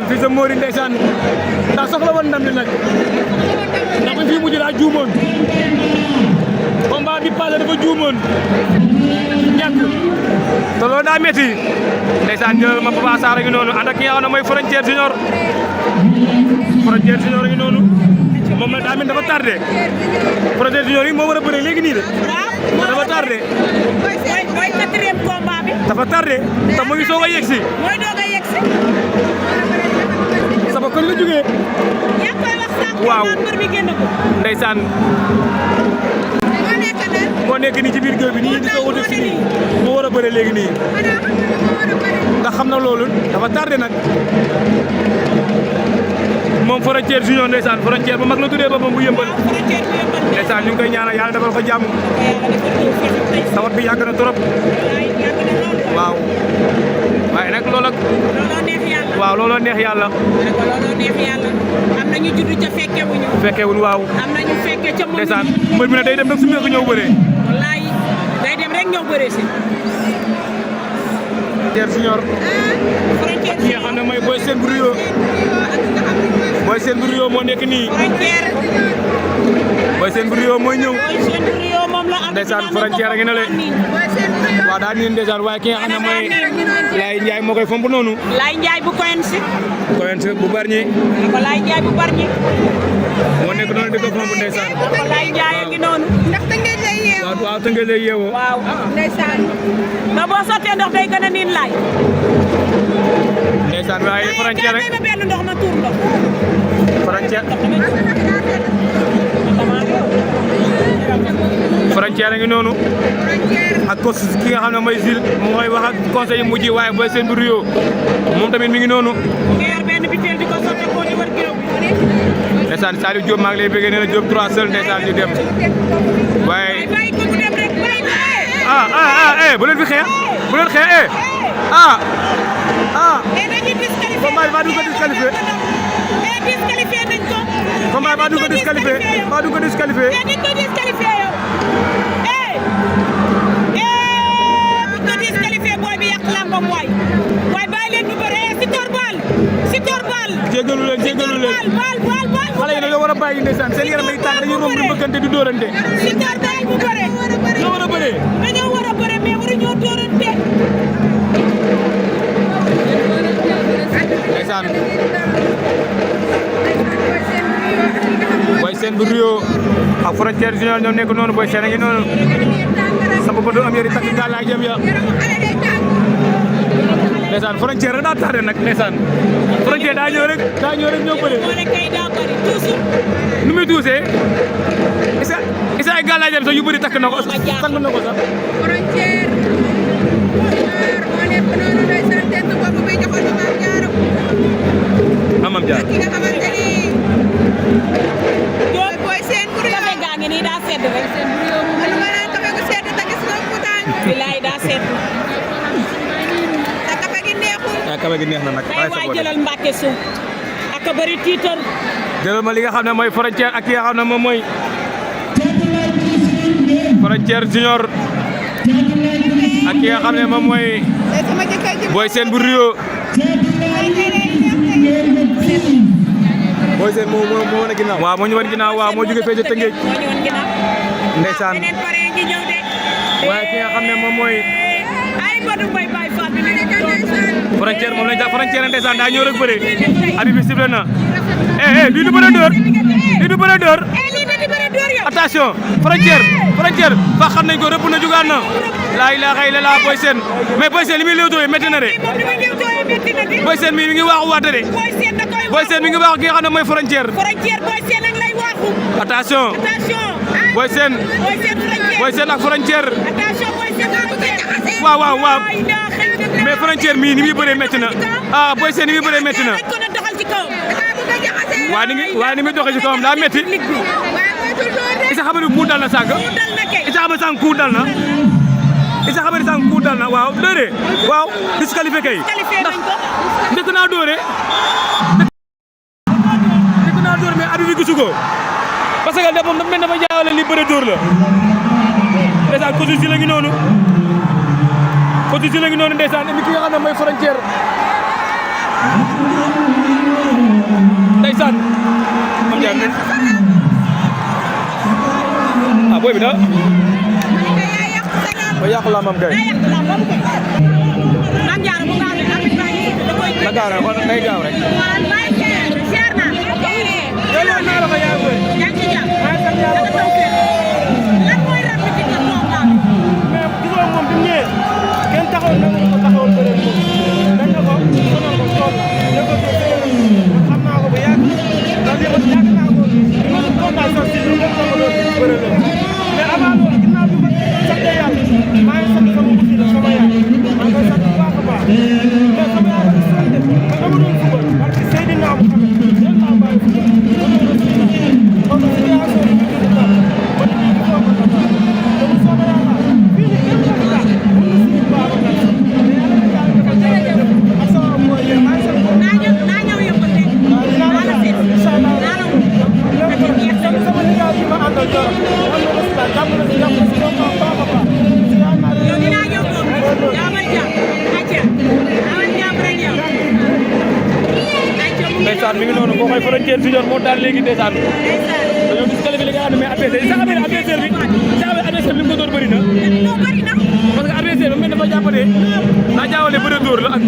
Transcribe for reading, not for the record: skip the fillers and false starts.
ndeysaan fils de Mori ndeysaan daa soxla woon ndam li nag ndax bi fii mujj daa juumoon combat bi passé dafa juumoon ñàkk te loolu daa métti ndeysaan jëlal ma Papa Sarr a ngi noonu ànd ak ki nga xam ne mooy Frontière Junior a ngi noonu moom nag daa mel dafa tardé Frontière Junior yi moo war a bëre léegi nii de dafa tardé mooy quatrième combat bi dafa tardé te mu ngi soog a yegsi mooy doog a yegsi sama koñ la jógee yaa koy wax sax waaw mbër mi génn ko ndeysaan moo nekk nii ci biir géew bi nii di soog a def si nii moo war a bëre léegi nii ndax xam na loolu dafa tardé nag moom Frontière Junior ndeysaan Frontière bu mag la tuddee boppam bu yëmbal ndeysaan ñu ngi koy ñaanal yàlla defal ko jàmm tawat bi yàgg na trop waaw waaye nag loolu ak waaw looloo neex yàlla am na ñu judd ca fekkewuñu waaw am na ñu fekke ca ndeysaan mbër bi ne day dem nag su meeku ñëw bëree wallaay day dem rek ñëw bëree si Frontière Junior ki nga xam ne mooy Boy Sène bu Rio Boy Sène bu Rio moo nekk nii Boy Sène bu Rio mooy ñëw ndeysaan Frontière a ngi na le waaw daa niin ndeysaan waaye ki nga xam ne mooy Laye Ndiaye moo koy fomp noonu Laye Ndiaye bu Koyens bu Bargny ko Laye Ndiaye bu Bargny moo nekk noonu di ko fomp ndeysaan ko Laye Ndiaye a ngi noonu ndax Tëngéej lay yeewoo waaw Tëngéej lay yeewoo waaw ndeysaan na boo sottee ndox day gën a niin laay ndeysaan waaye Frontière rek ma benn ndox ma tuur ndox Frontière a ngi noonu ak ko ki nga xam ne mooy Zil mooy wax ak conseil yi mujj waaye Boy Sène bu Rio moom tamit mi ngi noonu benn bitel di ko sotte ko di wër géew ndeysaan Saliou Diop maa ngi lay bëggee nee na Diop 3 seul ndeysaan ñu dem waaye bàyyi ko mu dem rek bàyyi bu leen fi xeex bu leen xeex dañuy disqualifié combat bi maa du ko disqualifié disqualifié nañ ko combat maa du ko disqualifié maa du ko disqualifié dañ ko disqualifié yow bu ko disqualifié booy bi yàq lambam waay bàyyi leen bu bëre si torbal jégalu leen bal xale yi dañoo war a bàyyi ndeysaan seen yaram ay tàng dañuy romb di bëggante di dóorante si torbal bu bëre ñoo war a bëree dañoo war a bëre mais waruñoo dóorante ndeysaan Boy Sène bu Rio ak Frontière Junior ñoo nekk noonu Boy Sène a ngi noonu sama bëtu am yëri takk gàllaay jëm ya ndeysaan Frontière rek daa tardé nag ndeysaan Frontière daa ñëw rek ñëw bëre nu muy tuusee isa ay gàllaay jëm sax yu bëri takk na ko sax Amam Jaar ki nga xamante ni Boy Sène bu Rio kafe gaa ngi nii daa sedd rek man ma naan kafe gu sedd te gis nga mu tàng bilaay daa sedd te kafe gi neexul kafe gi neex na nag ay waay jëlal Mbàkke suuf ak a bëri tiitar jëlal ma li nga xam ne mooy Frontière ak ki nga xam ne moom mooy Frontière Junior ak ki nga xam ne moom mooy Boy Sène bu Rio Boy Sène moo wane ginnaaw waaw moo ñu wan ginnaaw waaw moo jóge fee ca Tëngéej ndeysaan waaye ki nga xam ne moom mooy Frontière moom lañ jàpp Frontière ndeysaan daa ñëw rek bëre abi bi sifflé na lii du bëre dóor attention Frontière fa xam nañ ko rëpp na jugaan na laa ilaaha illallaah Boy Sène mais Boy Sène li muy léewtoo métti na de Boy Sène mi ngi waaxu waate de Boy Sène mi ngi waaxu ki nga xam ne mooy Frontière attention Boy Sène ak Frontière waaw mais Frontière mii ni muy bëree métti na Boy Sène ni muy bëree métti na waaye ni muy doxee ci kawam daa métti isa xam ne ku dal na sànq isa xam ne sànq ku dal na isa xam ne sànq ku dal na waaw dóore waaw disqualifié kay ndax njëkk naa dóore mais abi bi gisu ko parce que da moom dafa mel dafa jaawale li bëre dóor la ndeysaan Kosu si la ngi noonu ndeysaan mi ki nga xam ne mooy Frontière na ba yàq lambam kay na gaaw rek kon day gaaw rek kenn taxawal na ko taxawal bëre ko dañ na ko sonal ko tool ne ko xam naa ko bu yàgg ndax yàgg naa ko ma kontaan sax si lu ko doon bëre la mais avant loolu ginnaaw bi ma sant yàlla maa ngi sant sama mbokk yi sama yaay maa ngi koy sant bu baax a baax mais sama yaay dafa sant ma dama doon fubal parce que Seydina Mouhamed yéen laa bàyyi fubal ma doon rafetlu kon situation bi ñu dund daal ba ñu ngi ko ma dama donc sama yàlla fii ni kenn ko daal ndeysaan mi ngi noonu boo koy Frontière Junior moo daan léegi ndeysaan dañoo disqualifié li nga xam ne mais adversaire sax amee adversaire bi li mu ko door bëri na parce que adversaire bi dafa jàpp ne daa jaawale bëre dóor la ak